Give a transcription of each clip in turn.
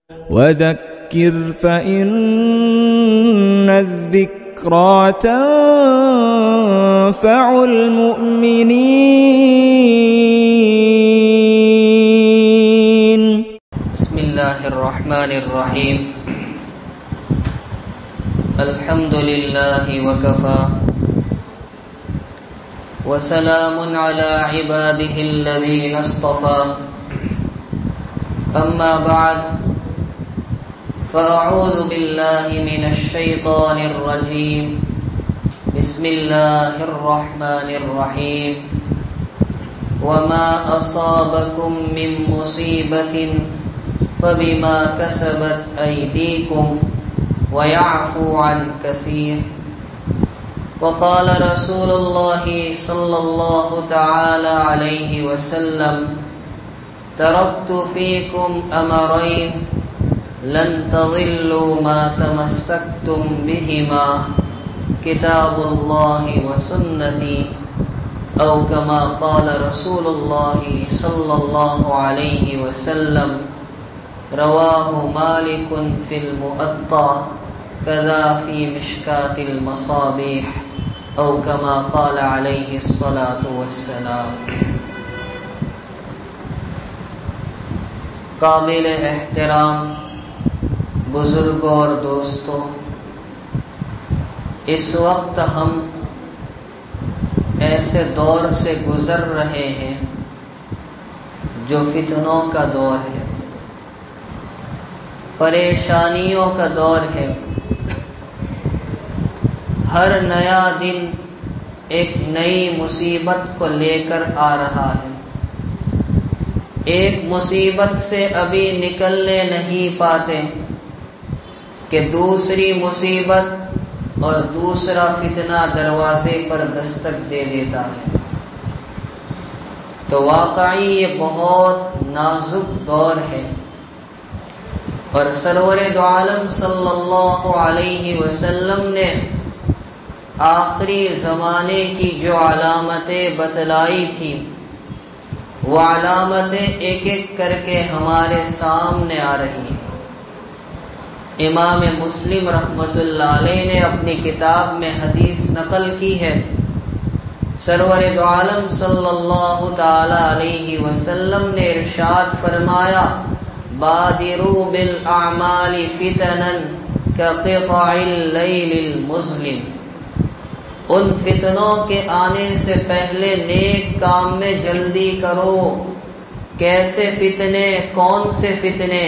وذكر فإن الذكرى تنفع المؤمنين. بسم الله الرحمن الرحيم. الحمد لله وكفى وسلام على عباده الذين اصطفى. أما بعد، فأعوذ بالله من الشيطان الرجيم. بسم الله الرحمن الرحيم. وما أصابكم من مصيبة فبما كسبت أيديكم ويعفو عن كثير. وقال رسول الله صلى الله تعالى عليه وسلم: تركت فيكم أمرين لن تضلوا ما تمسكتم بهما كتاب الله وسنتي، أو كما قال رسول الله صلى الله عليه وسلم. رواه مالك في المؤطأ، كذا في مشكاة المصابيح، أو كما قال عليه الصلاة والسلام. قابل احترام بزرگوں اور دوستوں، اس وقت ہم ایسے دور سے گزر رہے ہیں جو فتنوں کا دور ہے، پریشانیوں کا دور ہے. ہر نیا دن ایک نئی مصیبت کو لے کر آ رہا ہے. ایک مصیبت سے ابھی نکلنے نہیں پاتے کہ دوسری مصیبت اور دوسرا فتنہ دروازے پر دستک دے دیتا ہے. تو واقعی یہ بہت نازک دور ہے، اور سرور دو عالم صلی اللہ علیہ وسلم نے آخری زمانے کی جو علامتیں بتلائی تھی، وہ علامتیں ایک ایک کر کے ہمارے سامنے آ رہی ہیں. امام مسلم رحمۃ اللہ علیہ نے اپنی کتاب میں حدیث نقل کی ہے. سرور دو عالم صلی اللہ تعالی علیہ وسلم نے ارشاد فرمایا: بادروا بالاعمال فتنا كقطع اللیل المظلم. ان فتنوں کے آنے سے پہلے نیک کام میں جلدی کرو. کیسے فتنے؟ کون سے فتنے؟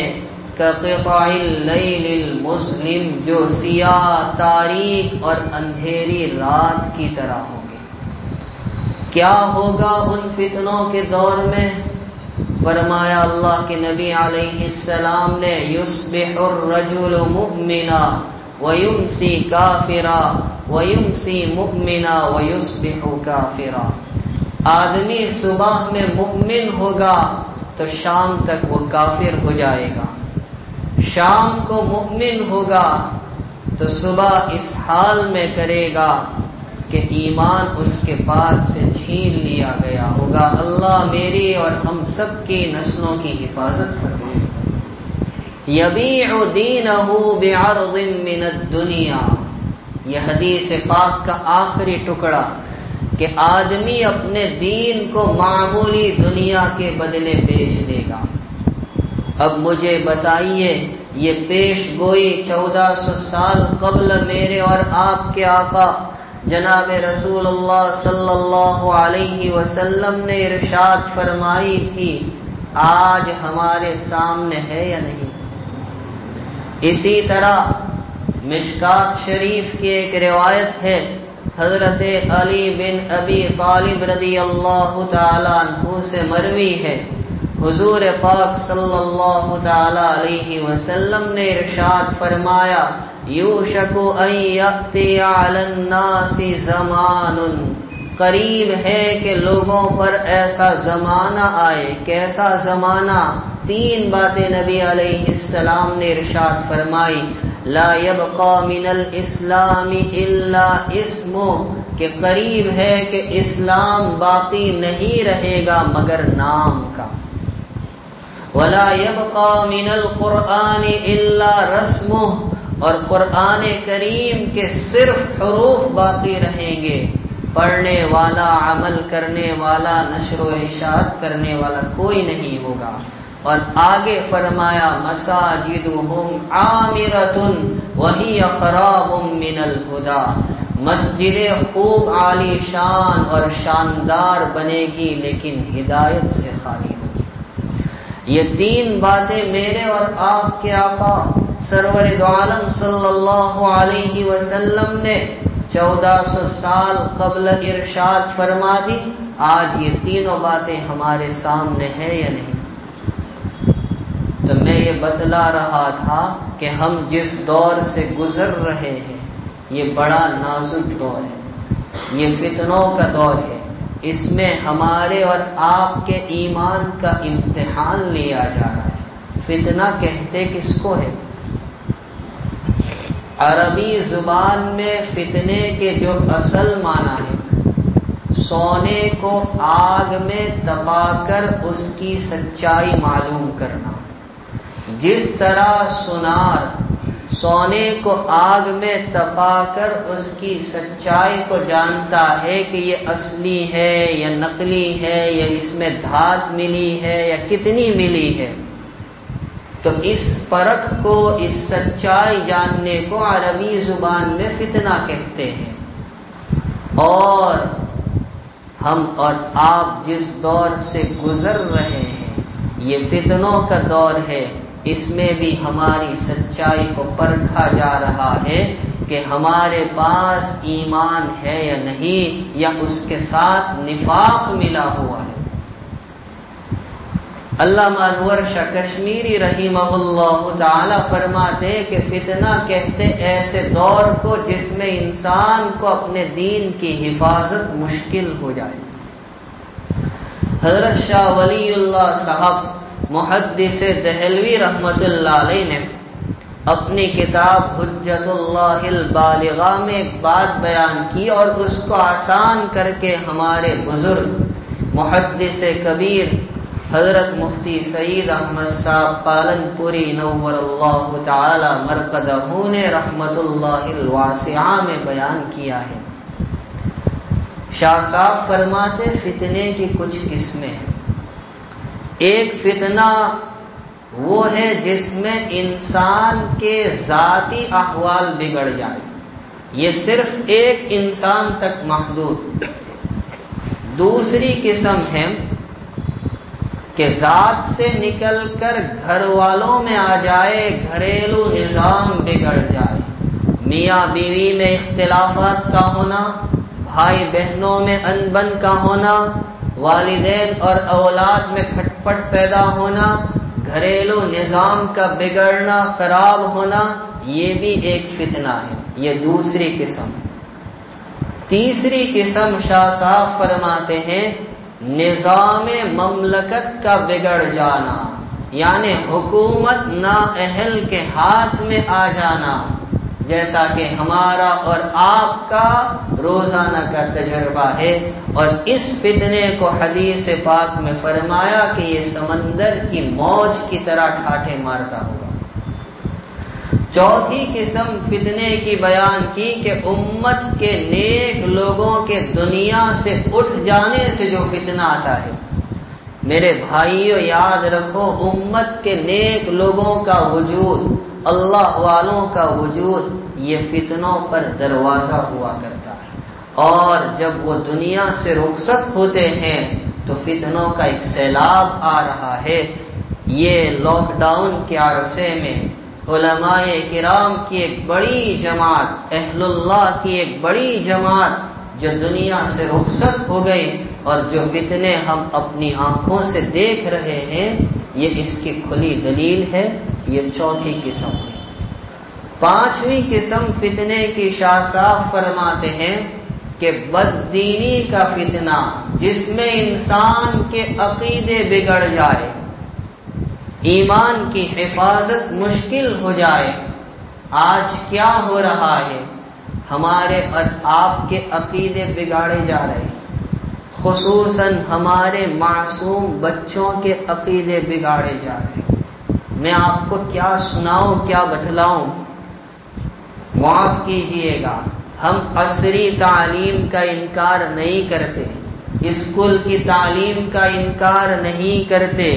كقطع اللیل المظلم، جو سیاہ، تاریک اور اندھیری رات کی طرح ہوں گے. کیا ہوگا ان فتنوں کے دور میں؟ فرمایا اللہ کے نبی علیہ السلام نے: یصبح الرجل مؤمنا ویمسی کافرا ویمسی مؤمنا ویصبح کافرا. آدمی صبح میں مؤمن ہوگا تو شام تک وہ کافر ہو جائے گا. شام کو مؤمن ہوگا تو صبح اس حال میں کرے گا کہ ایمان اس کے پاس سے چھین لیا گیا ہوگا. اللہ میری اور ہم سب کی نسلوں کی حفاظت فرمائے. یبیع دینہ بعرض من الدنیا، یہ حدیث پاک کا آخری ٹکڑا کہ آدمی اپنے دین کو معمولی دنیا کے بدلے بیچ دے گا. اب مجھے بتائیے، یہ پیش گوئی 1400 سال قبل میرے اور آپ کے آقا جناب رسول اللہ صلی اللہ علیہ وسلم نے ارشاد فرمائی تھی، آج ہمارے سامنے ہے یا نہیں؟ اسی طرح مشکات شریف کی ایک روایت ہے، حضرت علی بن ابی طالب رضی اللہ تعالی عنہ سے مروی ہے، حضور پاک صلی اللہ تعالی علیہ وسلم نے ارشاد فرمایا: یوشک ان یأتی علی الناس زمان، قریب ہے کہ لوگوں پر ایسا زمانہ آئے. کیسا زمانہ؟ 3 باتیں نبی علیہ السلام نے ارشاد فرمائی: لا یبقى من الاسلام الا اسمه، کہ قریب ہے کہ اسلام باقی نہیں رہے گا مگر نام کا. ولا يبقى من القرآن الا رسمه، اور قرآن کریم کے صرف حروف باقی رہیں گے، پڑھنے والا، عمل کرنے والا، نشر و اشاعت کرنے والا کوئی نہیں ہوگا۔ اور آگے فرمایا مساجدہم عامرۃ وہی خراب من الہدی، مسجدیں خوب عالی شان اور شاندار بنے گی لیکن ہدایت سے خالی ہوگی۔ یہ تین باتیں میرے اور آپ کے آقا سرور دو عالم صلی اللہ علیہ وسلم نے 1400 سال قبل ارشاد فرما دی۔ آج یہ تینوں باتیں ہمارے سامنے ہیں یا نہیں؟ تو میں یہ بتلا رہا تھا کہ ہم جس دور سے گزر رہے ہیں یہ بڑا نازک دور ہے، یہ فتنوں کا دور ہے، اس میں ہمارے اور آپ کے ایمان کا امتحان لیا جا رہا ہے۔ فتنہ کہتے کس کو ہے؟ عربی زبان میں فتنے کے جو اصل معنی ہے، سونے کو آگ میں تپا کر اس کی سچائی معلوم کرنا۔ جس طرح سونار سونے کو آگ میں تپا کر اس کی سچائی کو جانتا ہے کہ یہ اصلی ہے یا نقلی ہے یا اس میں دھات ملی ہے یا کتنی ملی ہے، تو اس پرکھ کو، اس سچائی جاننے کو عربی زبان میں فتنہ کہتے ہیں۔ اور ہم اور آپ جس دور سے گزر رہے ہیں یہ فتنوں کا دور ہے، اس میں بھی ہماری سچائی کو پرکھا جا رہا ہے کہ ہمارے پاس ایمان ہے یا نہیں، یا اس کے ساتھ نفاق ملا ہوا ہے۔ علامہ انور شاہ کشمیری رحمہ اللہ تعالی فرماتے کہ فتنہ کہتے ایسے دور کو جس میں انسان کو اپنے دین کی حفاظت مشکل ہو جائے۔ حضرت شاہ ولی اللہ صاحب محدث دہلوی رحمت اللہ علیہ نے اپنی کتاب حجت اللہ البالغہ میں ایک بات بیان کی اور اس کو آسان کر کے ہمارے بزرگ محدث کبیر حضرت مفتی سعید احمد صاحب پالن پوری نور اللہ تعالی مرقدہ نے رحمت اللہ الواسعہ میں بیان کیا ہے۔ شاہ صاحب فرماتے فتنے کی کچھ قسمیں ہیں۔ ایک فتنہ وہ ہے جس میں انسان کے ذاتی احوال بگڑ جائے، یہ صرف ایک انسان تک محدود۔ دوسری قسم ہے کہ ذات سے نکل کر گھر والوں میں آ جائے، گھریلو نظام بگڑ جائے، میاں بیوی میں اختلافات کا ہونا، بھائی بہنوں میں انبن کا ہونا، والدین اور اولاد میں کھٹپٹ پیدا ہونا، گھریلو نظام کا بگڑنا، خراب ہونا، یہ بھی ایک فتنہ ہے، یہ دوسری قسم۔ تیسری قسم شاہ صاحب فرماتے ہیں نظام مملکت کا بگڑ جانا، یعنی حکومت نااہل کے ہاتھ میں آ جانا، جیسا کہ ہمارا اور آپ کا روزانہ کا تجربہ ہے۔ اور اس فتنے کو حدیث پاک میں فرمایا کہ یہ سمندر کی موج کی طرح ٹھاٹھے مارتا ہوگا۔ چوتھی قسم فتنے کی بیان کی کہ امت کے نیک لوگوں کے دنیا سے اٹھ جانے سے جو فتنہ آتا ہے۔ میرے بھائیو یاد رکھو، امت کے نیک لوگوں کا وجود، اللہ والوں کا وجود، یہ فتنوں پر دروازہ ہوا کرتا ہے، اور جب وہ دنیا سے رخصت ہوتے ہیں تو فتنوں کا ایک سیلاب آ رہا ہے۔ یہ لاک ڈاؤن کے عرصے میں علماء کرام کی ایک بڑی جماعت، اہل اللہ کی ایک بڑی جماعت جو دنیا سے رخصت ہو گئی، اور جو فتنے ہم اپنی آنکھوں سے دیکھ رہے ہیں یہ اس کی کھلی دلیل ہے۔ یہ چوتھی قسم ہے۔ پانچویں قسم فتنے کی شاہ صاحب فرماتے ہیں کہ بددینی کا فتنہ، جس میں انسان کے عقیدے بگڑ جائے، ایمان کی حفاظت مشکل ہو جائے۔ آج کیا ہو رہا ہے؟ ہمارے اور آپ کے عقیدے بگاڑے جا رہے ہیں، خصوصاً ہمارے معصوم بچوں کے عقیدے بگاڑے جا رہے ہیں۔ میں آپ کو کیا سناؤں، کیا بتلاؤں؟ معاف کیجئے گا، ہم عصری تعلیم کا انکار نہیں کرتے، اسکول کی تعلیم کا انکار نہیں کرتے،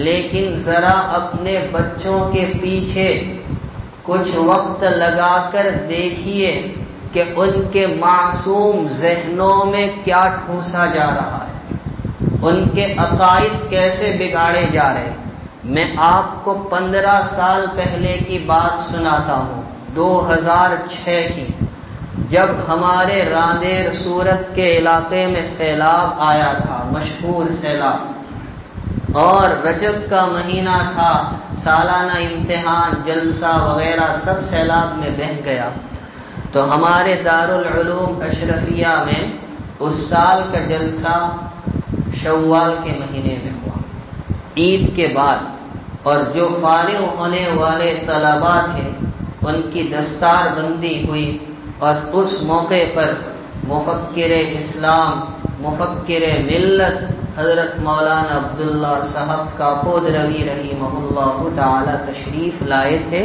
لیکن ذرا اپنے بچوں کے پیچھے کچھ وقت لگا کر دیکھیے کہ ان کے معصوم ذہنوں میں کیا ٹھوسا جا رہا ہے، ان کے عقائد کیسے بگاڑے جا رہے ہیں۔ میں آپ کو 15 سال پہلے کی بات سناتا ہوں، 2006 کی، جب ہمارے راندیر سورت کے علاقے میں سیلاب آیا تھا، مشہور سیلاب، اور رجب کا مہینہ تھا، سالانہ امتحان، جلسہ وغیرہ سب سیلاب میں بہہ گیا۔ تو ہمارے دارالعلوم اشرفیہ میں اس سال کا جلسہ شوال کے مہینے میں ہوا، عید کے بعد، اور جو فارغ ہونے والے طلباء تھے ان کی دستار بندی ہوئی، اور اس موقع پر مفکر اسلام، مفکر ملت حضرت مولانا عبداللہ صاحب کاکودروی رحمہ اللہ تعالی تشریف لائے تھے۔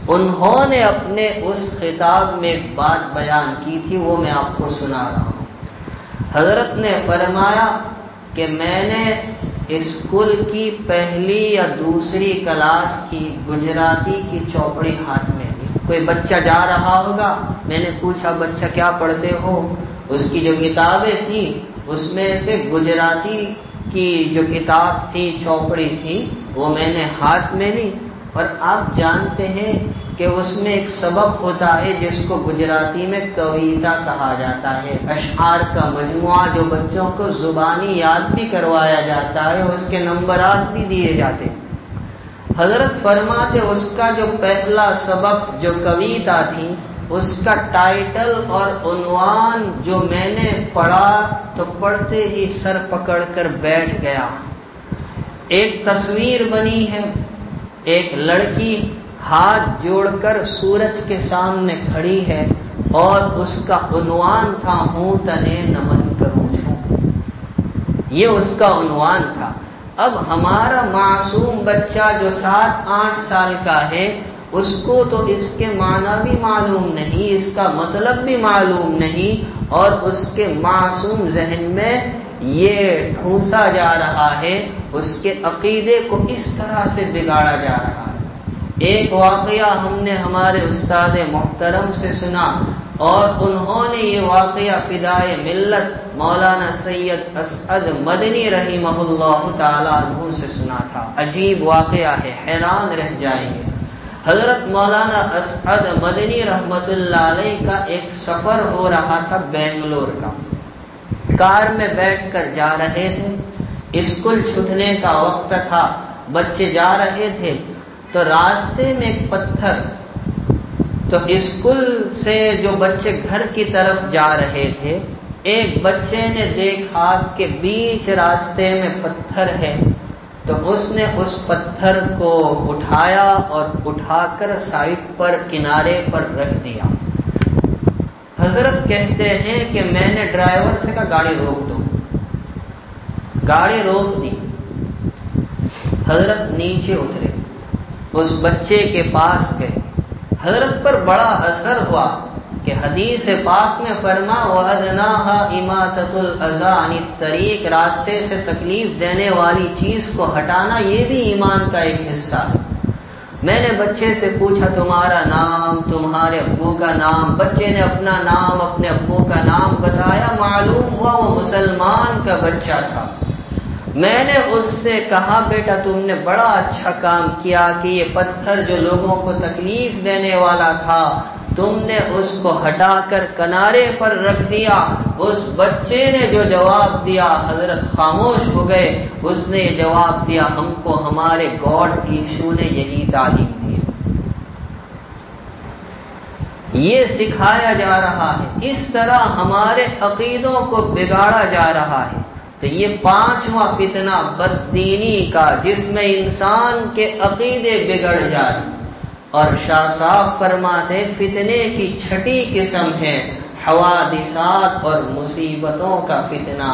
انہوں نے اپنے اس خطاب میں ایک بات بیان کی تھی، وہ میں آپ کو سنا رہا ہوں۔ حضرت نے فرمایا کہ میں نے اسکول کی پہلی یا دوسری کلاس کی گجراتی کی چوپڑی ہاتھ میں لی، کوئی بچہ جا رہا ہوگا، میں نے پوچھا بچہ کیا پڑھتے ہو؟ اس کی جو کتابیں تھیں اس میں سے گجراتی کی جو کتاب تھی، چوپڑی تھی، وہ میں نے ہاتھ میں لی، اور آپ جانتے ہیں کہ اس میں ایک سبق ہوتا ہے جس کو گجراتی میں کویتا کہا جاتا ہے، اشعار کا مجموعہ جو بچوں کو زبانی یاد بھی کروایا جاتا ہے، اس کے نمبرات بھی دیے جاتے۔ حضرت فرماتے اس کا جو پہلا سبق جو کویتا تھی، اس کا ٹائٹل اور عنوان جو میں نے پڑھا تو پڑھتے ہی سر پکڑ کر بیٹھ گیا۔ ایک تصویر بنی ہے، ایک لڑکی ہاتھ جوڑ کر سورج کے سامنے کھڑی ہے، اور اس کا عنوان تھا ہوں تنے نمن کروں چھوں، یہ اس کا عنوان تھا۔ اب ہمارا معصوم بچہ جو 7-8 سال کا ہے، اس کو تو اس کے معنی بھی معلوم نہیں، اس کا مطلب بھی معلوم نہیں، اور اس کے معصوم ذہن میں یہ ٹھوسا جا رہا ہے، اس کے عقیدے کو اس طرح سے بگاڑا جا رہا ہے۔ ایک واقعہ ہم نے ہمارے استاد محترم سے سنا، اور انہوں نے یہ واقعہ فدائے ملت مولانا سید اسعد مدنی رحمہ اللہ تعالی عنہ سے سنا تھا۔ عجیب واقعہ ہے، حیران رہ جائیں گے۔ حضرت مولانا اسعد مدنی رحمت اللہ علیہ کا ایک سفر ہو رہا تھا بنگلور کا، کار میں بیٹھ کر جا رہے تھے، اسکول چھٹنے کا وقت تھا، بچے جا رہے تھے، تو راستے میں ایک پتھر، تو اسکول سے جو بچے گھر کی طرف جا رہے تھے، ایک بچے نے دیکھا کہ بیچ راستے میں پتھر ہے، تو اس نے اس پتھر کو اٹھایا اور اٹھا کر سائڈ پر کنارے پر رکھ دیا۔ حضرت کہتے ہیں کہ میں نے ڈرائیور سے کہا گاڑی روک دو، گاڑی روک دی۔ حضرت نیچے اترے، اس بچے کے پاس گئے، حضرت پر بڑا اثر ہوا کہ حدیث پاک میں فرما وَأَدْنَاهَا إِمَاطَةُ الْأَذَىٰ عَنِ الطَّرِيقِ، راستے سے تکلیف دینے والی چیز کو ہٹانا یہ بھی ایمان کا ایک حصہ ہے۔ میں نے بچے سے پوچھا تمہارا نام، تمہارے ابو کا نام، بچے نے اپنا نام، اپنے ابو کا نام بتایا، معلوم ہوا وہ مسلمان کا بچہ تھا۔ میں نے اس سے کہا بیٹا تم نے بڑا اچھا کام کیا کہ یہ پتھر جو لوگوں کو تکلیف دینے والا تھا تم نے اس کو ہٹا کر کنارے پر رکھ دیا۔ اس بچے نے جو جواب دیا حضرت خاموش ہو گئے، اس نے یہ جواب دیا ہم کو ہمارے گاڈ یشوع نے یہی تعلیم دی، یہ سکھایا جا رہا ہے، اس طرح ہمارے عقیدوں کو بگاڑا جا رہا ہے۔ تو یہ 5واں فتنہ بددینی کا، جس میں انسان کے عقیدے بگڑ جائے، اور شاہ صاحب فرماتے فتنے کی 6ٹھی قسم ہے حوادثات اور مصیبتوں کا فتنہ۔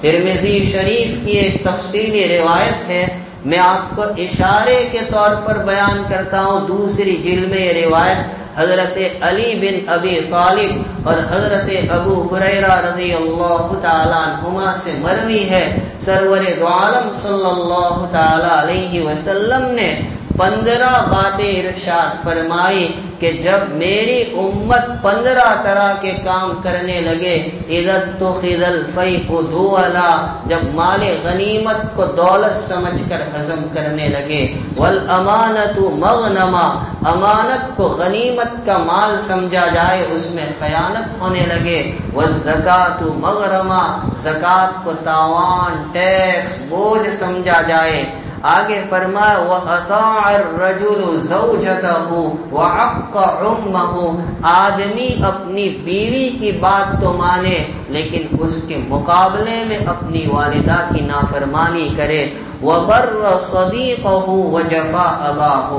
ترمذی شریف کی ایک تفصیلی روایت ہے، میں آپ کو اشارے کے طور پر بیان کرتا ہوں۔ دوسری جلد میں یہ روایت حضرت علی بن ابی طالب اور حضرت ابو ہریرہ رضی اللہ تعالی عنہما سے مروی ہے۔ سرور دو عالم صلی اللہ تعالی علیہ وسلم نے 15 باتیں ارشاد فرمائی کہ جب میری امت 15 طرح کے کام کرنے لگے، اذا اتخذ الفیء دولا، جب مال غنیمت کو دولت سمجھ کر ہضم کرنے لگے، والامانۃ مغنما، امانت کو غنیمت کا مال سمجھا جائے اس میں خیانت ہونے لگے، والزکاۃ مغرما، زکات کو تاوان، ٹیکس، بوجھ سمجھا جائے۔ آگے فرمایا وَأَطَاعَ الرَّجُلُ زَوْجَتَهُ وَعَقَّ عُمَّهُ، آدمی اپنی بیوی کی بات تو مانے لیکن اس کے مقابلے میں اپنی والدہ کی نافرمانی کرے، وَبَرَّ صَدِيقَهُ وَجَفَا أَبَاهُ،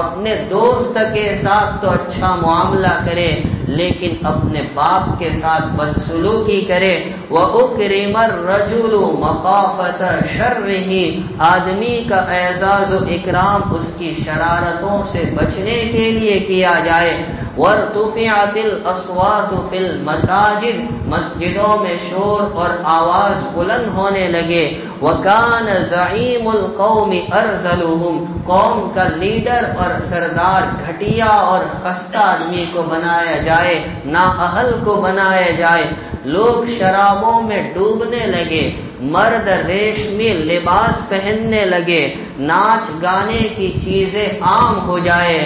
اپنے دوست کے ساتھ تو اچھا معاملہ کرے لیکن اپنے باپ کے ساتھ بدسلوکی کرے، وَأُكْرِمَ الرَّجُلُ مَخَافَةَ شَرِّهِ، آدمی کا اعزاز و اکرام اس کی شرارتوں سے بچنے کے لیے کیا جائے، وَارْتُفِعَتِ الْأَصْوَاتُ فِي الْمَسَاجِدِ، مسجدوں میں شور اور آواز بلند ہونے لگے، وَكَانَ زَعِيمُ الْقَوْمِ أَرْذَلُهُمْ، قوم کا لیڈر اور سردار گھٹیا اور خستہ آدمی کو بنایا جائے، نااہل کو بنایا جائے، لوگ شرابوں میں ڈوبنے لگے، مرد ریشمی لباس پہننے لگے، ناچ گانے کی چیزیں عام ہو جائے،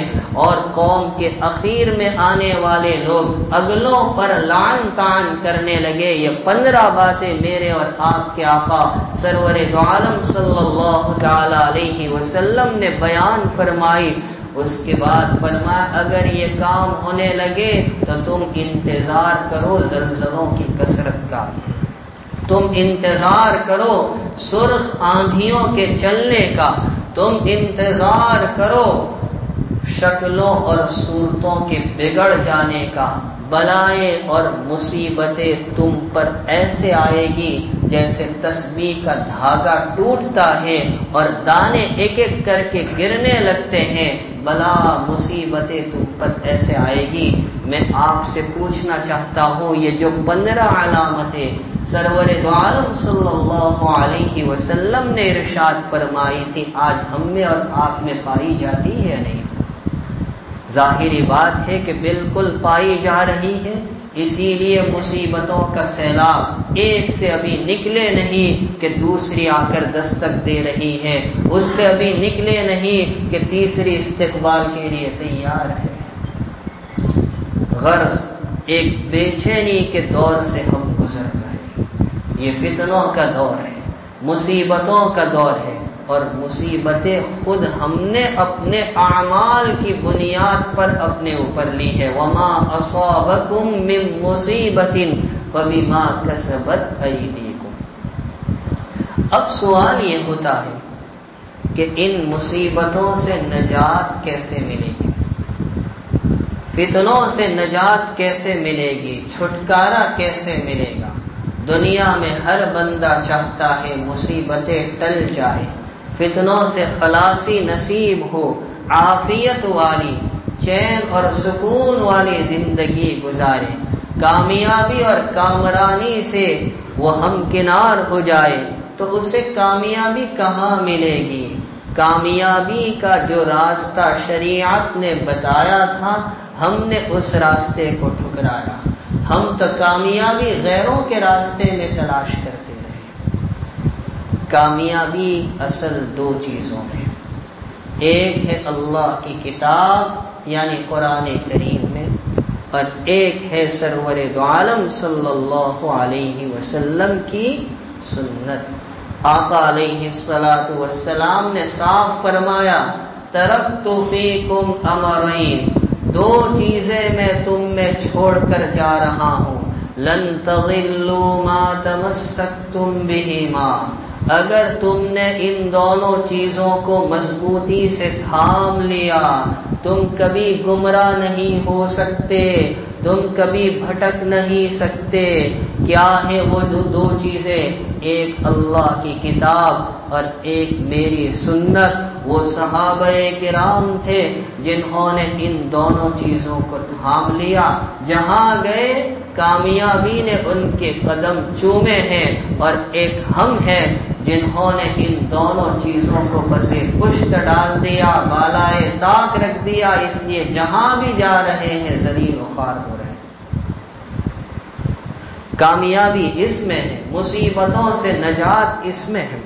اور قوم کے اخیر میں آنے والے لوگ اگلوں پر لعن طعن کرنے لگے۔ یہ 15 باتیں میرے اور آپ کے آقا سرور دو عالم صلی اللہ تعالی علیہ وسلم نے بیان فرمائی۔ اس کے بعد فرمایا اگر یہ کام ہونے لگے تو تم انتظار کرو زلزلوں کی کثرت کا، تم انتظار کرو سرخ آندھیوں کے چلنے کا، تم انتظار کرو شکلوں اور صورتوں کے بگڑ جانے کا، بلائیں اور مصیبتیں تم پر ایسے آئے گی جیسے تسبیح کا دھاگا ٹوٹتا ہے اور دانے ایک ایک کر کے گرنے لگتے ہیں، بلا مصیبتیں تم پر ایسے آئے گی۔ میں آپ سے پوچھنا چاہتا ہوں یہ جو 15 علامتیں سرور دو عالم صلی اللہ علیہ وسلم نے ارشاد فرمائی تھی، آج ہم میں اور آپ میں پائی جاتی ہے یا نہیں؟ ظاہری بات ہے کہ بالکل پائی جا رہی ہے، اسی لیے مصیبتوں کا سیلاب ایک سے ابھی نکلے نہیں کہ دوسری آ کر دستک دے رہی ہے، اس سے ابھی نکلے نہیں کہ تیسری استقبال کے لیے تیار ہے۔ غرض ایک بے چینی کے دور سے ہم گزر رہے ہیں، یہ فتنوں کا دور ہے، مصیبتوں کا دور ہے، اور مصیبتیں خود ہم نے اپنے اعمال کی بنیاد پر اپنے اوپر لی ہے۔ وَمَا أَصَابَكُم مِّن مُّصِيبَةٍ فَبِمَا كَسَبَتْ أَيْدِيكُمْ۔ اب سوال یہ ہوتا ہے کہ ان مصیبتوں سے نجات کیسے ملے گی، فتنوں سے نجات کیسے ملے گی، چھٹکارا کیسے ملے گا؟ دنیا میں ہر بندہ چاہتا ہے مصیبتیں ٹل جائے، فتنوں سے خلاصی نصیب ہو، عافیت والی، چین اور سکون والی زندگی گزارے، کامیابی اور کامرانی سے وہ ہمکنار ہو جائے۔ تو اسے کامیابی کہاں ملے گی؟ کامیابی کا جو راستہ شریعت نے بتایا تھا ہم نے اس راستے کو ٹھکرایا، ہم تو کامیابی غیروں کے راستے میں تلاش کرتے رہے۔ کامیابی اصل 2 چیزوں میں، ایک ہے اللہ کی کتاب یعنی قرآن کریم میں، اور ایک ہے سرور دو عالم صلی اللہ علیہ وسلم کی سنت۔ آقا علیہ الصلوۃ والسلام نے صاف فرمایا ترکت فیکم امرین، 2 چیزیں میں تم میں چھوڑ کر جا رہا ہوں، لن تضلوا ما تمسکتم بہما، اگر تم نے ان دونوں چیزوں کو مضبوطی سے تھام لیا تم کبھی گمراہ نہیں ہو سکتے، تم کبھی بھٹک نہیں سکتے۔ کیا ہے وہ دو چیزیں؟ ایک اللہ کی کتاب اور ایک میری سنت۔ وہ صحابہ کرام تھے جنہوں نے ان دونوں چیزوں کو تھام لیا، جہاں گئے کامیابی نے ان کے قدم چومے ہیں، اور ایک ہم ہیں جنہوں نے ان دونوں چیزوں کو پسے پشت ڈال دیا، بالائے طاق رکھ دیا، اس لیے جہاں بھی جا رہے ہیں ذلیل و خوار ہو رہے ہیں۔ کامیابی اس میں ہے، مصیبتوں سے نجات اس میں ہے۔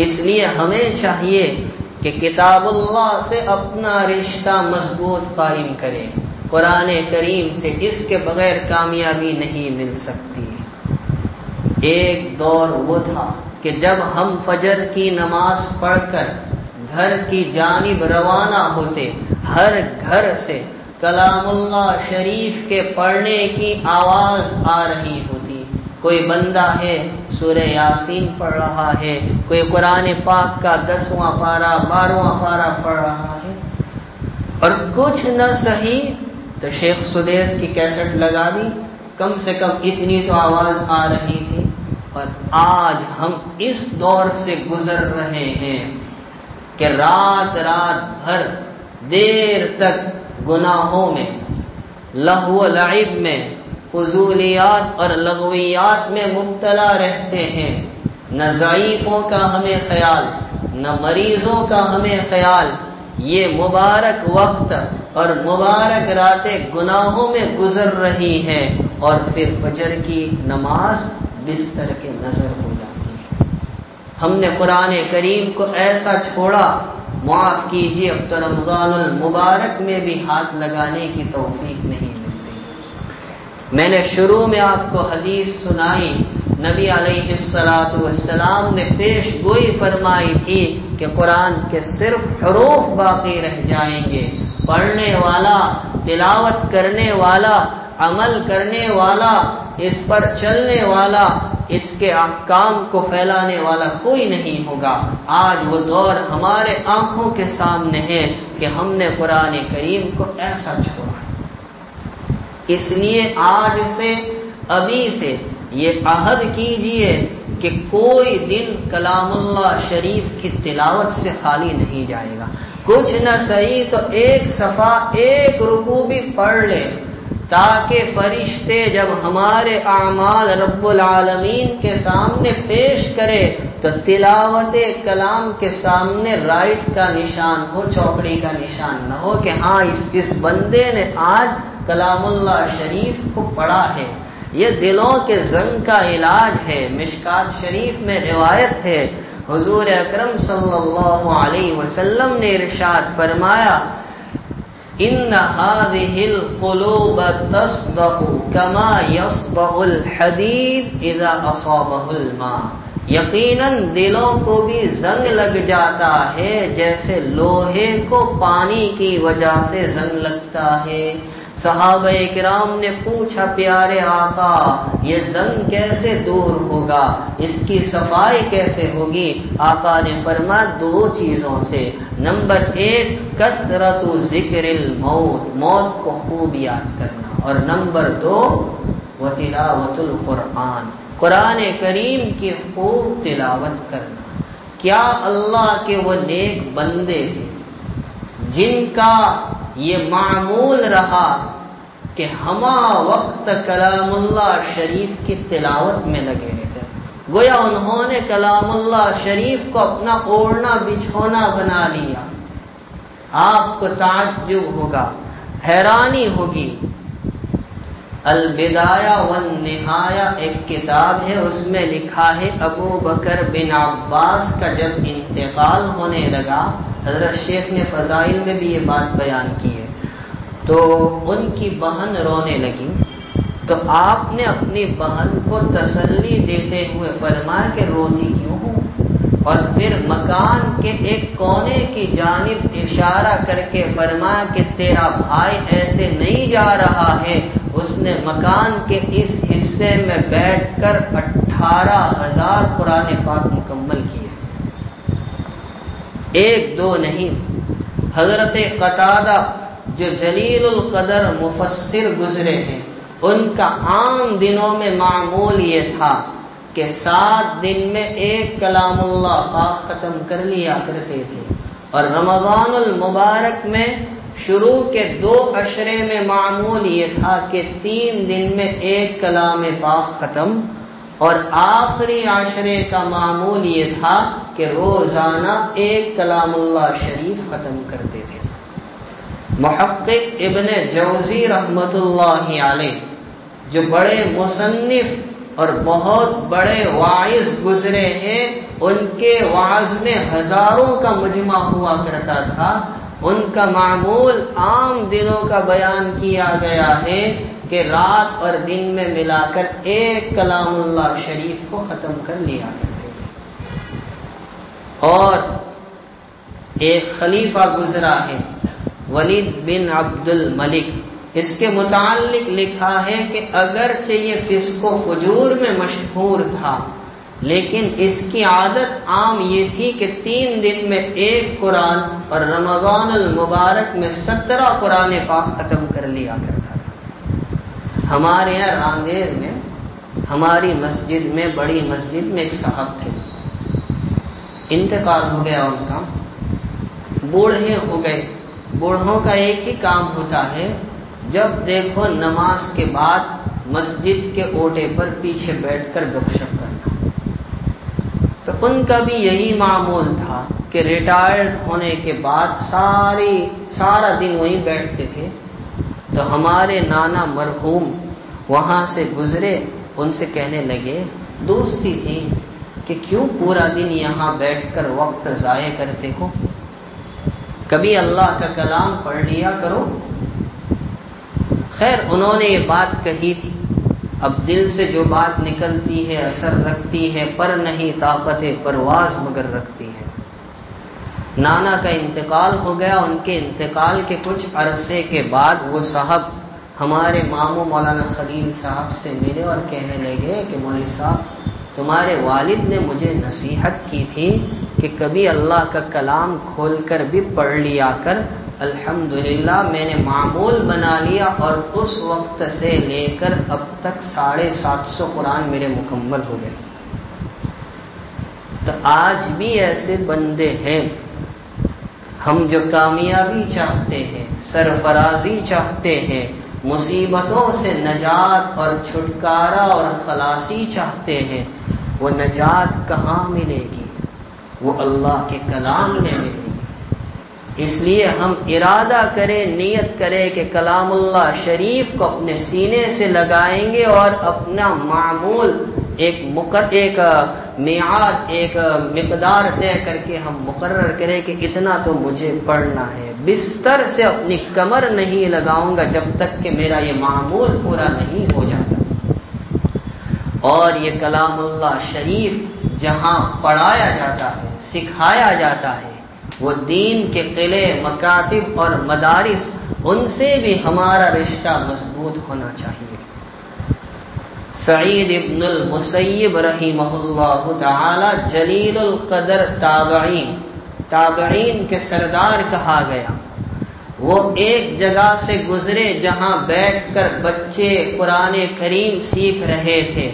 اس لیے ہمیں چاہیے کہ کتاب اللہ سے اپنا رشتہ مضبوط قائم کریں، قرآن کریم سے، اس کے بغیر کامیابی نہیں مل سکتی۔ ایک دور وہ تھا کہ جب ہم فجر کی نماز پڑھ کر گھر کی جانب روانہ ہوتے، ہر گھر سے کلام اللہ شریف کے پڑھنے کی آواز آ رہی ہوتی۔ کوئی بندہ ہے سورہ یاسین پڑھ رہا ہے، کوئی قرآن پاک کا 10واں پارہ 12واں پارہ پڑھ رہا ہے، اور کچھ نہ صحیح تو شیخ سدیس کی کیسٹ لگا دی، کم سے کم اتنی تو آواز آ رہی تھی۔ اور آج ہم اس دور سے گزر رہے ہیں کہ رات بھر دیر تک گناہوں میں، لہو و لعب میں، فضولیات اور لغویات میں مبتلا رہتے ہیں۔ نہ ضعیفوں کا ہمیں خیال، نہ مریضوں کا ہمیں خیال۔ یہ مبارک وقت اور مبارک راتیں گناہوں میں گزر رہی ہیں، اور پھر فجر کی نماز بستر کے نظر ہو جاتی ہے۔ ہم نے قرآن کریم کو ایسا چھوڑا، معاف کیجیے اب تو رمضان المبارک میں بھی ہاتھ لگانے کی توفیق نہیں ملتی۔ میں نے شروع میں آپ کو حدیث سنائی، نبی علیہ السلام نے پیش گوئی فرمائی تھی کہ قرآن کے صرف حروف باقی رہ جائیں گے، پڑھنے والا، تلاوت کرنے والا، عمل کرنے والا، اس پر چلنے والا، اس کے احکام کو پھیلانے والا کوئی نہیں ہوگا۔ آج وہ دور ہمارے آنکھوں کے سامنے ہے کہ ہم نے قرآن کریم کو ایسا چھوڑا ہے۔ اس لیے آج سے، ابھی سے یہ عہد کیجئے کہ کوئی دن کلام اللہ شریف کی تلاوت سے خالی نہیں جائے گا۔ کچھ نہ صحیح تو ایک صفحہ، ایک رکوع بھی پڑھ لے، تاکہ فرشتے جب ہمارے اعمال رب العالمین کے سامنے پیش کرے تو تلاوت کلام کے سامنے رائٹ کا نشان ہو، چوکڑی کا نشان نہ ہو کہ ہاں اس بندے نے آج کلام اللہ شریف کو پڑھا ہے۔ یہ دلوں کے زنگ کا علاج ہے۔ مشکات شریف میں روایت ہے، حضور اکرم صلی اللہ علیہ وسلم نے ارشاد فرمایا، ان هذه القلوب تصدع كما يصدع الحديد اذا اصابه الماء۔ یقیناً دلوں کو بھی زنگ لگ جاتا ہے جیسے لوہے کو پانی کی وجہ سے زنگ لگتا ہے۔ صحابہ کرام نے پوچھا، پیارے آقا یہ زنگ کیسے دور ہوگا، اس کی صفائی کیسے ہوگی؟ آقا نے فرمایا دو چیزوں سے، نمبر 1 کثرت ذکر الموت، موت کو خوب یاد کرنا، اور نمبر 2 وتلاوت القرآن، قرآن کریم کی خوب تلاوت کرنا۔ کیا اللہ کے وہ نیک بندے تھے جن کا یہ معمول رہا کہ ہما وقت کلام اللہ شریف کی تلاوت میں لگے رہتے، گویا انہوں نے کلام اللہ شریف کو اپنا اوڑھنا بچھونا بنا لیا۔ آپ کو تعجب ہوگا، حیرانی ہوگی، البدایہ والنہایہ ایک کتاب ہے، اس میں لکھا ہے ابو بکر بن عباس کا جب انتقال ہونے لگا، حضرت شیخ نے فضائل میں بھی یہ بات بیان کی ہے، تو ان کی بہن رونے لگی، تو آپ نے اپنی بہن کو تسلی دیتے ہوئے فرمایا کہ روتی کیوں ہوں، اور پھر مکان کے ایک کونے کی جانب اشارہ کر کے فرمایا کہ تیرا بھائی ایسے نہیں جا رہا ہے، اس نے مکان کے اس حصے میں بیٹھ کر 18,000 قرآن پاک مکمل کیے، 1-2 نہیں۔ حضرت قتادہ جو جلیل القدر مفسر گزرے ہیں، ان کا عام دنوں میں معمول یہ تھا کہ 7 دن میں ایک کلام اللہ پاک ختم کر لیا کرتے تھے، اور رمضان المبارک میں شروع کے 2 عشرے میں معمول یہ تھا کہ 3 دن میں ایک کلام پاک ختم، اور آخری عشرے کا معمول یہ تھا کہ روزانہ ایک کلام اللہ شریف ختم کرتے تھے۔ محقق ابن جوزی رحمت اللہ علیہ جو بڑے مصنف اور بہت بڑے واعظ گزرے ہیں، ان کے وعظ میں ہزاروں کا مجمع ہوا کرتا تھا، ان کا معمول عام دنوں کا بیان کیا گیا ہے کہ رات اور دن میں ملا کر ایک کلام اللہ شریف کو ختم کر لیا کرتے تھے۔ اور ایک خلیفہ گزرا ہے ولید بن عبد الملک، اس کے متعلق لکھا ہے کہ اگرچہ یہ فسق و فجور میں مشہور تھا، لیکن اس کی عادت عام یہ تھی کہ 3 دن میں ایک قرآن اور رمضان المبارک میں 17 قرآن پاک ختم کر لیا کرتا تھا۔ ہمارے یہاں راندیر میں ہماری مسجد میں، بڑی مسجد میں ایک صاحب تھے، انتقال ہو گیا ان کا، بوڑھے ہو گئے۔ بوڑھوں کا ایک ہی کام ہوتا ہے، جب دیکھو نماز کے بعد مسجد کے اوٹے پر پیچھے بیٹھ کر گپ شپ کرنا۔ تو ان کا بھی یہی معمول تھا کہ ریٹائرڈ ہونے کے بعد سارا دن وہیں بیٹھتے تھے۔ تو ہمارے نانا مرحوم وہاں سے گزرے، ان سے کہنے لگے، دوستی تھی کہ کیوں پورا دن یہاں بیٹھ کر وقت ضائع کرتے ہو، کبھی اللہ کا کلام پڑھ لیا کرو۔ خیر انہوں نے یہ بات کہی تھی، اب دل سے جو بات نکلتی ہے اثر رکھتی ہے، پر نہیں طاقت پرواز مگر رکھتی ہے۔ نانا کا انتقال ہو گیا، ان کے انتقال کے کچھ عرصے کے بعد وہ صاحب ہمارے ماموں مولانا خلیل صاحب سے ملے اور کہنے لگے کہ مولوی صاحب، تمہارے والد نے مجھے نصیحت کی تھی کہ کبھی اللہ کا کلام کھول کر بھی پڑھ لیا کر۔ الحمدللہ میں نے معمول بنا لیا، اور اس وقت سے لے کر اب تک 750 قرآن میرے مکمل ہو گئے۔ تو آج بھی ایسے بندے ہیں، ہم جو کامیابی چاہتے ہیں، سرفرازی چاہتے ہیں، مصیبتوں سے نجات اور چھٹکارا اور خلاصی چاہتے ہیں، وہ نجات کہاں ملے گی؟ وہ اللہ کے کلام میں ملے گی۔ اس لیے ہم ارادہ کریں، نیت کریں کہ کلام اللہ شریف کو اپنے سینے سے لگائیں گے، اور اپنا معمول ایک میعاد، ایک مقدار طے کر کے ہم مقرر کریں کہ اتنا تو مجھے پڑھنا ہے۔ بستر سے اپنی کمر نہیں لگاؤں گا جب تک کہ میرا یہ معمول پورا نہیں ہو جاتا۔ اور یہ کلام اللہ شریف جہاں پڑھایا جاتا ہے، سکھایا جاتا ہے، وہ دین کے قلعے، مکاتب اور مدارس، ان سے بھی ہمارا رشتہ مضبوط ہونا چاہیے۔ سعید ابن المسیب رحمہ اللہ تعالی جلیل القدر تابعین کے سردار کہا گیا، وہ ایک جگہ سے گزرے جہاں بیٹھ کر بچے قرآن کریم سیکھ رہے تھے،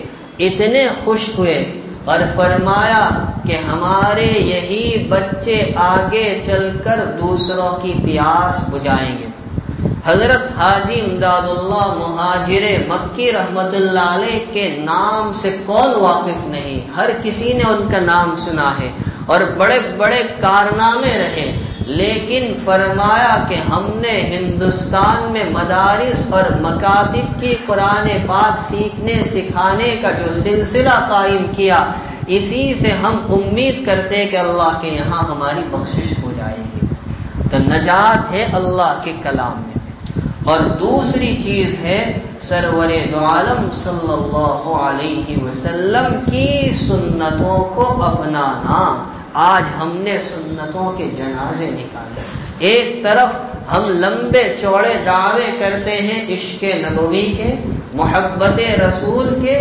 اتنے خوش ہوئے اور فرمایا کہ ہمارے یہی بچے آگے چل کر دوسروں کی پیاس بجھائیں گے۔ حضرت حاجی امداد اللہ مہاجر مکی رحمت اللہ علیہ کے نام سے کون واقف نہیں، ہر کسی نے ان کا نام سنا ہے، اور بڑے بڑے کارنامے رہے، لیکن فرمایا کہ ہم نے ہندوستان میں مدارس اور مکاتب کی قرآن پاک سیکھنے سکھانے کا جو سلسلہ قائم کیا، اسی سے ہم امید کرتے کہ اللہ کے یہاں ہماری بخشش ہو جائے گی۔ تو نجات ہے اللہ کے کلام میں۔ اور دوسری چیز ہے سرور دو عالم صلی اللہ علیہ وسلم کی سنتوں کو اپنانا۔ آج ہم نے سنتوں کے جنازے نکالے، ایک طرف ہم لمبے چوڑے دعوے کرتے ہیں عشق نبوی کے، محبت رسول کے،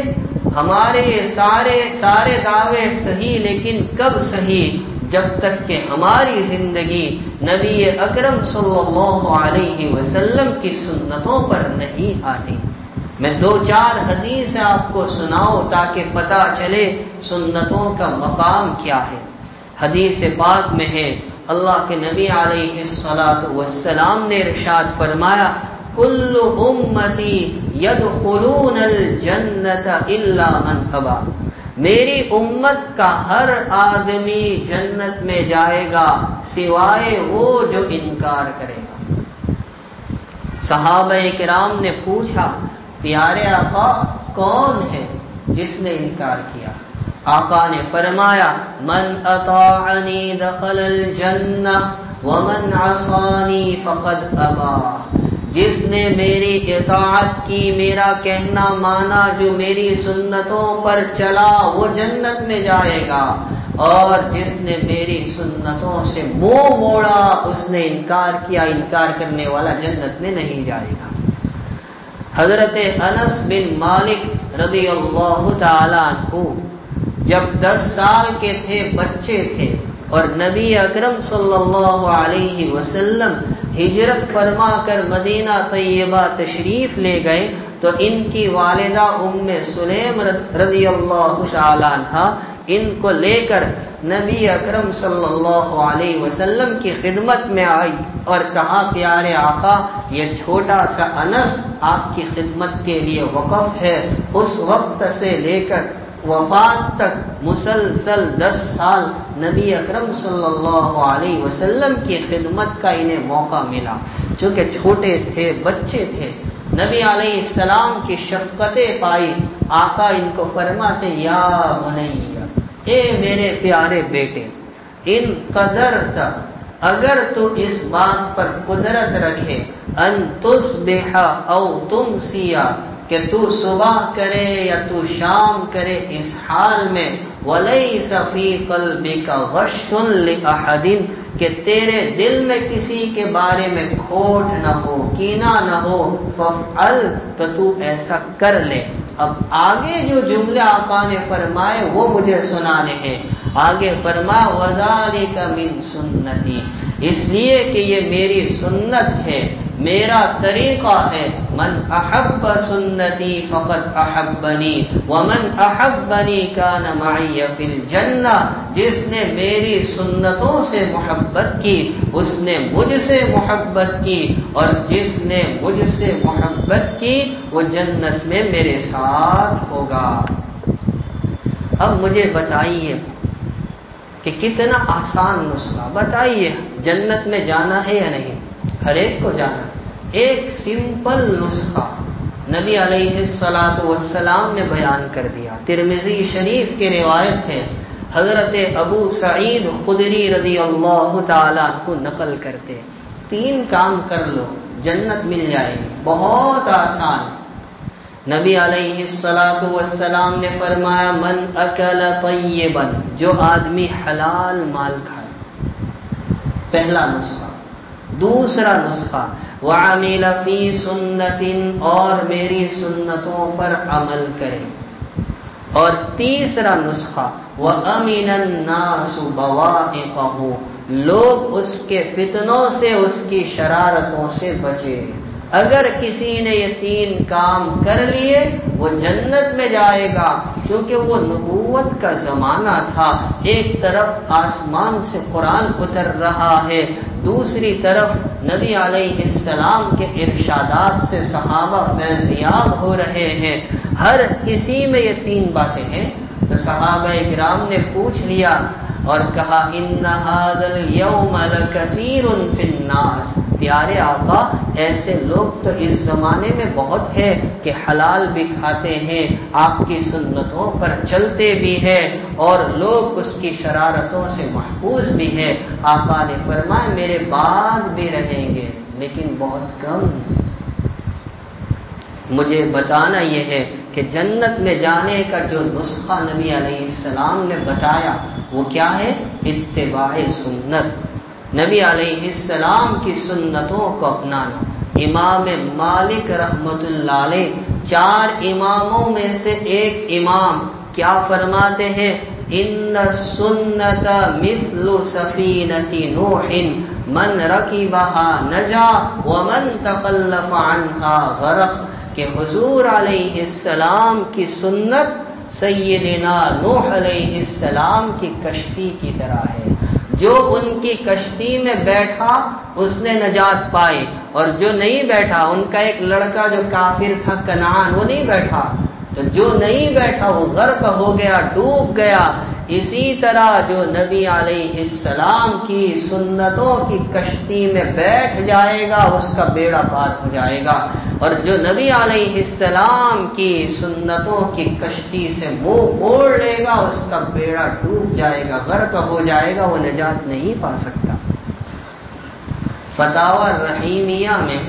ہمارے یہ سارے دعوے صحیح، لیکن کب صحیح؟ جب تک کہ ہماری زندگی نبی اکرم صلی اللہ علیہ وسلم کی سنتوں پر نہیں آتی۔ میں 2-4 حدیث آپ کو سناؤں تاکہ پتہ چلے سنتوں کا مقام کیا ہے۔ حدیث پاک میں ہے، اللہ کے نبی علیہ السلام نے ارشاد فرمایا، کل امتی یدخلون الجنت الا من ابا، میری امت کا ہر آدمی جنت میں جائے گا سوائے وہ جو انکار کرے گا۔ صحابہ کرام نے پوچھا، پیارے آقا کون ہے جس نے انکار کیا؟ آقا نے فرمایا، من اطاعنی دخل الجنہ ومن عصانی فقد ابا، جس نے میری اطاعت کی، میرا کہنا مانا، جو میری سنتوں پر چلا، وہ جنت میں جائے گا، اور جس نے میری سنتوں سے منہ موڑا، اس نے انکار کیا، انکار کرنے والا جنت میں نہیں جائے گا۔ حضرت انس بن مالک رضی اللہ تعالیٰ عنہ جب 10 سال کے تھے، بچے تھے، اور نبی اکرم صلی اللہ علیہ وسلم ہجرت فرما کر مدینہ طیبہ تشریف لے گئے تو ان کی والدہ ام سلیم رضی اللہ تعالیٰ عنہ ان کو لے کر نبی اکرم صلی اللہ علیہ وسلم کی خدمت میں آئی اور کہا، پیارے آقا یہ چھوٹا سا انس آپ کی خدمت کے لیے وقف ہے۔ اس وقت سے لے کر وفات تک مسلسل 10 سال نبی اکرم صلی اللہ علیہ وسلم کی خدمت کا انہیں موقع ملا۔ چونکہ چھوٹے تھے، بچے تھے، نبی علیہ السلام کی شفقتیں پائی، آقا ان کو فرماتے، یا بنیا، اے میرے پیارے بیٹے، ان قدرت، اگر تو اس بات پر قدرت رکھے، ان تصبح او تمسیا، کہ تو صبح کرے یا تو شام کرے، اس حال میں وَلَيْسَ فِي قَلْبِكَ غَشٌّ لِأَحَدٍ، کہ تیرے دل میں کسی کے بارے میں کھوٹ نہ ہو، کینہ نہ ہو، فَافْعَلْ، تو ایسا کر لے۔ اب آگے جو جملے آقا نے فرمائے وہ مجھے سنانے ہیں۔ آگے فرمایا، وَذَلِكَ مِن سُنَّتِي، اس لیے کہ یہ میری سنت ہے، میرا طریقہ ہے۔ من احب سنتی فقد احبنی ومن احبنی کان معی فی الجنہ، جس نے میری سنتوں سے محبت کی اس نے مجھ سے محبت کی، اور جس نے مجھ سے محبت کی وہ جنت میں میرے ساتھ ہوگا۔ اب مجھے بتائیے کہ کتنا آسان نسخہ، بتائیے جنت میں جانا ہے یا نہیں؟ ہر ایک کو جانا۔ ایک سمپل نسخہ نبی علیہ السلام نے بیان کر دیا۔ ترمذی شریف کی روایت ہے، حضرت ابو سعید خدری رضی اللہ تعالیٰ کو نقل کرتے، 3 کام کر لو جنت مل جائے گی، بہت آسان۔ نبی علیہ السلام نے فرمایا، من اکل طیبا، جو آدمی حلال مال کھائے، پہلا نسخہ۔ دوسرا نسخہ، وعمل فی سنت، اور میری سنتوں پر عمل کرے۔ اور تیسرا نسخہ، وامن الناس بوائقہ، لوگ اس کے فتنوں سے، اس کی شرارتوں سے بچے۔ اگر کسی نے یہ 3 کام کر لیے وہ جنت میں جائے گا، کیونکہ وہ نبوت کا زمانہ تھا۔ ایک طرف آسمان سے قرآن اتر رہا ہے، دوسری طرف نبی علیہ السلام کے ارشادات سے صحابہ فیضیاب ہو رہے ہیں۔ ہر کسی میں یہ 3 باتیں ہیں۔ تو صحابہ کرام نے پوچھ لیا اور کہا، ان ھذا الیوم لکثیر فی الناس، پیارے آقا ایسے لوگ تو اس زمانے میں بہت ہے کہ حلال بھی کھاتے ہیں، آپ کی سنتوں پر چلتے بھی ہیں، اور لوگ اس کی شرارتوں سے محفوظ بھی ہیں۔ آقا نے فرمایا، میرے بعد بھی رہیں گے لیکن بہت کم۔ مجھے بتانا یہ ہے کہ جنت میں جانے کا جو نسخہ نبی علیہ السلام نے بتایا وہ کیا ہے؟ اتباع سنت، نبی علیہ السلام کی سنتوں کو اپنانا۔ امام مالک رحمت اللہ علیہ 4 اماموں میں سے ایک امام کیا فرماتے ہیں؟ ان السنت مثل سفینۃ نوح من رکبہا نجا ومن تخلف عنہا غرق، کہ حضور علیہ السلام کی سنت سیدنا نوح علیہ السلام کی کشتی کی طرح ہے، جو ان کی کشتی میں بیٹھا اس نے نجات پائی، اور جو نہیں بیٹھا، ان کا ایک لڑکا جو کافر تھا کنعان، وہ نہیں بیٹھا، تو جو نہیں بیٹھا وہ غرق ہو گیا، ڈوب گیا۔ اسی طرح جو نبی علیہ السلام کی سنتوں کی کشتی میں بیٹھ جائے گا اس کا بیڑا پار ہو جائے گا، اور جو نبی علیہ السلام کی سنتوں کی کشتی سے منہ موڑ لے گا اس کا بیڑا ڈوب جائے گا، غرق ہو جائے گا، وہ نجات نہیں پا سکتا۔ فتاوی رحیمیہ میں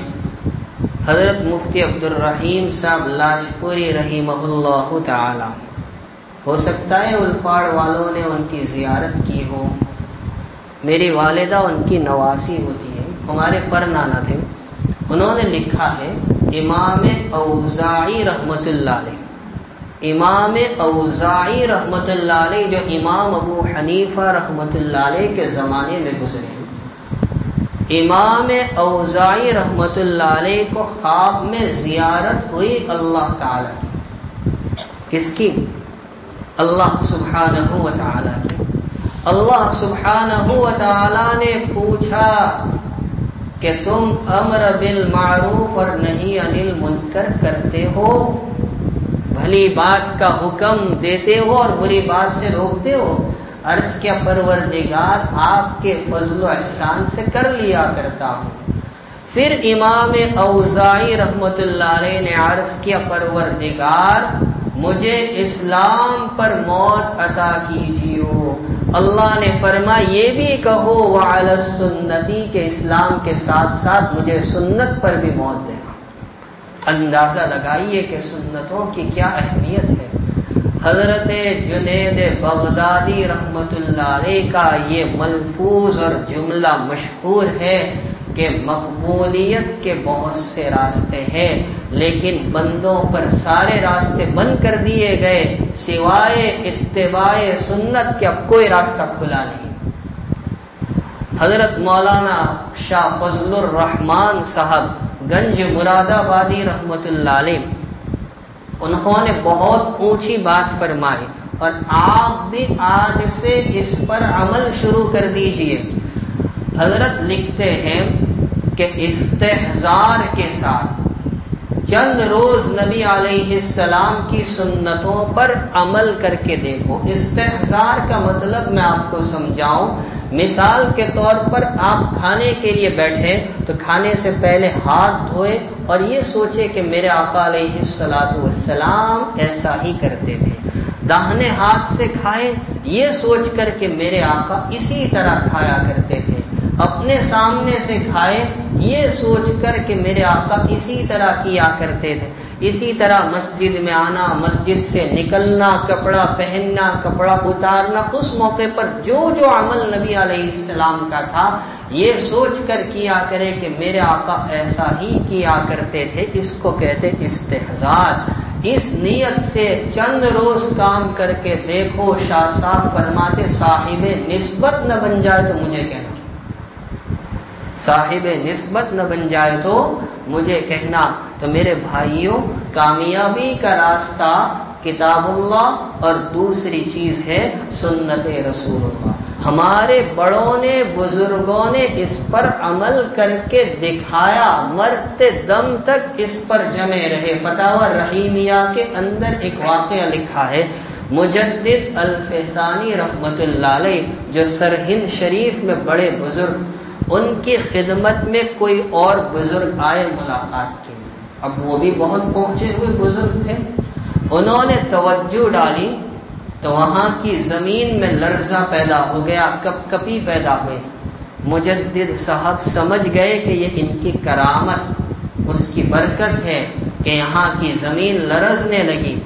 حضرت مفتی عبد الرحیم صاحب لاجپوری رحمہ اللہ تعالی، ہو سکتا ہے الپاڑ والوں نے ان کی زیارت کی ہو، میری والدہ ان کی نواسی ہوتی ہے، ہمارے پر نانا تھے، انہوں نے لکھا ہے امام اوزاعی رحمت اللہ علیہ، امام اوزاعی رحمت اللہ علیہ جو امام ابو حنیفہ رحمت اللہ علیہ کے زمانے میں گزرے ہیں، امام اوزاعی رحمت اللہ علیہ کو خواب میں زیارت ہوئی اللہ تعالی کی، کس کی؟ اللہ سبحانہ و تعالی کی۔ اللہ سبحانہ و تعالی نے پوچھا کہ تم امر بالمعروف اور نہی عن المنکر کرتے ہو، بھلی بات کا حکم دیتے ہو اور بری بات سے روکتے ہو؟ عرض کیا پروردگار آپ کے فضل و احسان سے کر لیا کرتا ہوں۔ پھر امام اوزاعی رحمت اللہ علیہ نے عرض کیا پروردگار مجھے اسلام پر موت عطا کیجیو۔ اللہ نے فرمایا یہ بھی کہو وعلی السنتی، کہ اسلام کے ساتھ ساتھ مجھے سنت پر بھی موت دینا۔ اندازہ لگائیے کہ سنتوں کی کیا اہمیت ہے۔ حضرت جنید بغدادی رحمت اللہ علیہ کا یہ ملفوظ اور جملہ مشہور ہے کہ مقبولیت کے بہت سے راستے ہیں لیکن بندوں پر سارے راستے بند کر دیے گئے، سوائے اتباع سنت کے اب کوئی راستہ کھلا نہیں۔ حضرت مولانا شاہ فضل الرحمان صاحب گنج مراد آبادی رحمت اللہ علیہ، انہوں نے بہت اونچی بات فرمائی، اور آپ بھی آج سے اس پر عمل شروع کر دیجئے۔ حضرت لکھتے ہیں کہ استحضار کے ساتھ چند روز نبی علیہ السلام کی سنتوں پر عمل کر کے دیکھو۔ استحضار کا مطلب میں آپ کو سمجھاؤں، مثال کے طور پر آپ کھانے کے لیے بیٹھے تو کھانے سے پہلے ہاتھ دھوئے اور یہ سوچے کہ میرے آقا علیہ السلام ایسا ہی کرتے تھے، داہنے ہاتھ سے کھائے یہ سوچ کر کہ میرے آقا اسی طرح کھایا کرتے تھے، اپنے سامنے سے کھائے یہ سوچ کر کہ میرے آقا اسی طرح کیا کرتے تھے۔ اسی طرح مسجد میں آنا، مسجد سے نکلنا، کپڑا پہننا، کپڑا اتارنا، اس موقع پر جو جو عمل نبی علیہ السلام کا تھا یہ سوچ کر کیا کرے کہ میرے آقا ایسا ہی کیا کرتے تھے، اس کو کہتے استحضار۔ اس نیت سے چند روز کام کر کے دیکھو، شاہ صاحب فرماتے صاحب نسبت نہ بن جائے تو مجھے کہنا، صاحب نسبت نہ بن جائے تو مجھے کہنا۔ تو میرے بھائیوں، کامیابی کا راستہ کتاب اللہ اور دوسری چیز ہے سنت رسول اللہ۔ ہمارے بڑوں نے، بزرگوں نے اس پر عمل کر کے دکھایا، مرتے دم تک اس پر جمے رہے۔ فتاوی رحیمیہ کے اندر ایک واقعہ لکھا ہے، مجدد الفیضانی رحمت اللہ علیہ جو سرہند شریف میں بڑے بزرگ، ان کی خدمت میں کوئی اور بزرگ آئے ملاقات کے لیے، اب وہ بھی بہت پہنچے ہوئے بزرگ تھے، انہوں نے توجہ ڈالی تو وہاں کی زمین میں لرزہ پیدا ہو گیا، کپ کپی پیدا ہوئی۔ مجدد صاحب سمجھ گئے کہ یہ ان کی کرامت، اس کی برکت ہے کہ یہاں کی زمین لرزنے لگی۔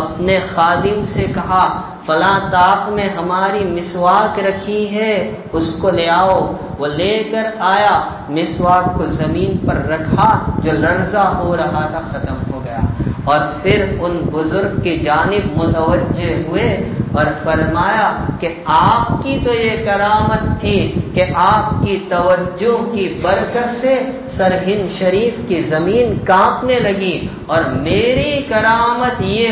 اپنے خادم سے کہا فلاں طاق میں ہماری مسواک رکھی ہے اس کو لے آؤ۔ وہ لے کر آیا، مسواک کو زمین پر رکھا، جو لرزہ ہو رہا تھا ختم ہو گیا، اور پھر ان بزرگ کی جانب متوجہ ہوئے اور فرمایا کہ آپ کی تو یہ کرامت تھی کہ آپ کی توجہ کی برکت سے سرہند شریف کی زمین کانپنے لگی، اور میری کرامت یہ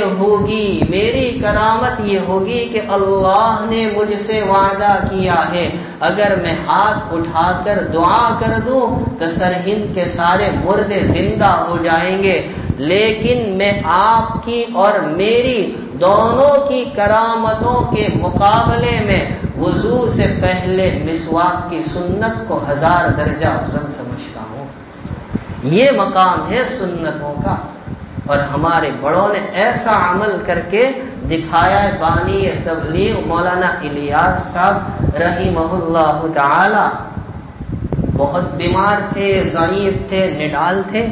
ہوگی کہ اللہ نے مجھ سے وعدہ کیا ہے اگر میں ہاتھ اٹھا کر دعا کر دوں تو سرہند کے سارے مردے زندہ ہو جائیں گے، لیکن میں آپ کی اور میری دونوں کی کرامتوں کے مقابلے میں وضو سے پہلے مسواک کی سنت کو 1000 درجہ افضل سمجھتا ہوں۔ یہ مقام ہے سنتوں کا، اور ہمارے بڑوں نے ایسا عمل کر کے دکھایا ہے۔ بانی تبلیغ مولانا الیاس صاحب رحمہ اللہ تعالی بہت بیمار تھے، ضعیف تھے، نڈال تھے،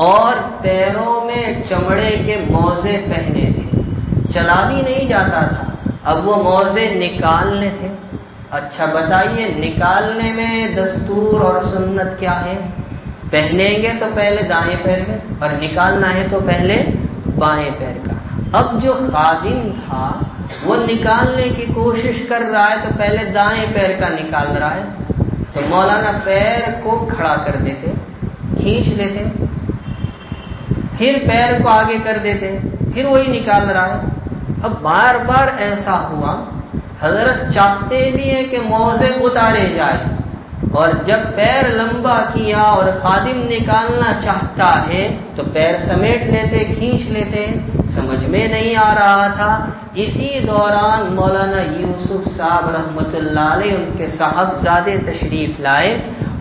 اور پیروں میں چمڑے کے موزے پہنے تھے، چلا بھی نہیں جاتا تھا۔ اب وہ موزے نکالنے تھے۔ اچھا بتائیے، نکالنے میں دستور اور سنت کیا ہے؟ پہنیں گے تو پہلے دائیں پیر میں، اور نکالنا ہے تو پہلے بائیں پیر کا۔ اب جو خادم تھا وہ نکالنے کی کوشش کر رہا ہے تو پہلے دائیں پیر کا نکال رہا ہے، تو مولانا پیر کو کھڑا کر دیتے، کھینچ لیتے، پھر پیر کو آگے کر دیتے، پھر وہی نکال رہا ہے۔ اب بار بار ایسا ہوا، حضرت چاہتے بھی ہیں کہ موزے اتارے جائے، اور جب پیر لمبا کیا اور خادم نکالنا چاہتا ہے تو پیر سمیٹ لیتے، کھینچ لیتے، سمجھ میں نہیں آ رہا تھا۔ اسی دوران مولانا یوسف صاحب رحمت اللہ علیہ ان کے صاحبزادے تشریف لائے۔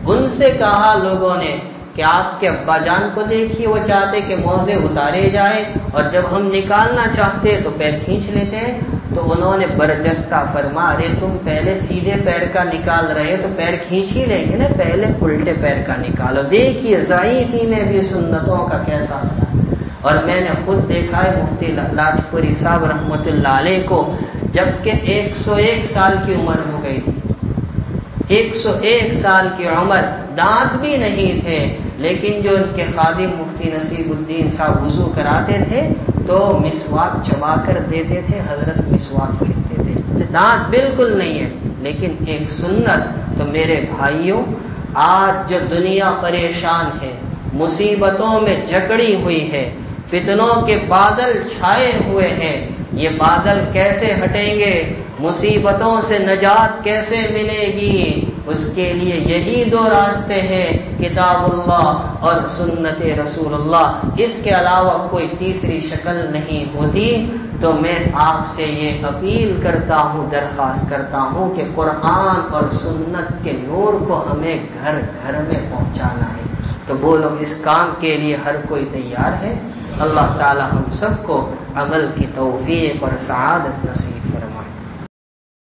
ان سے کہا لوگوں نے کہ آپ کے ابا جان کو دیکھیے، وہ چاہتے کہ موزے اتارے جائیں، اور جب ہم نکالنا چاہتے تو پیر کھینچ لیتے ہیں۔ تو انہوں نے برجستہ فرما، ارے تم پہلے سیدھے پیر کا نکال رہے تو پیر کھینچ ہی لیں گے نا، پہلے الٹے پیر کا نکالو۔ دیکھیے ضعیفی میں بھی سنتوں کا کیسا خیال۔ اور میں نے خود دیکھا ہے مفتی لاجپوری صاحب رحمت اللہ علیہ کو، جبکہ 101 سال کی عمر ہو گئی تھی، 101 سال کی عمر، دانت بھی نہیں تھے، لیکن جو ان کے خادم مفتی نصیب الدین صاحب وضو کراتے تھے تو مسواک چبا کر دیتے تھے، حضرت مسواک لیتے تھے، دانت بالکل نہیں ہے، لیکن ایک سنت۔ تو میرے بھائیوں، آج جو دنیا پریشان ہے، مصیبتوں میں جکڑی ہوئی ہے، فتنوں کے بادل چھائے ہوئے ہیں، یہ بادل کیسے ہٹیں گے، مصیبتوں سے نجات کیسے ملے گی؟ اس کے لیے یہی 2 راستے ہیں، کتاب اللہ اور سنت رسول اللہ، اس کے علاوہ کوئی تیسری شکل نہیں ہوتی۔ تو میں آپ سے یہ اپیل کرتا ہوں، درخواست کرتا ہوں کہ قرآن اور سنت کے نور کو ہمیں گھر گھر میں پہنچانا ہے۔ تو بولو، اس کام کے لیے ہر کوئی تیار ہے؟ اللہ تعالی ہم سب کو عمل کی توفیق اور سعادت نصیب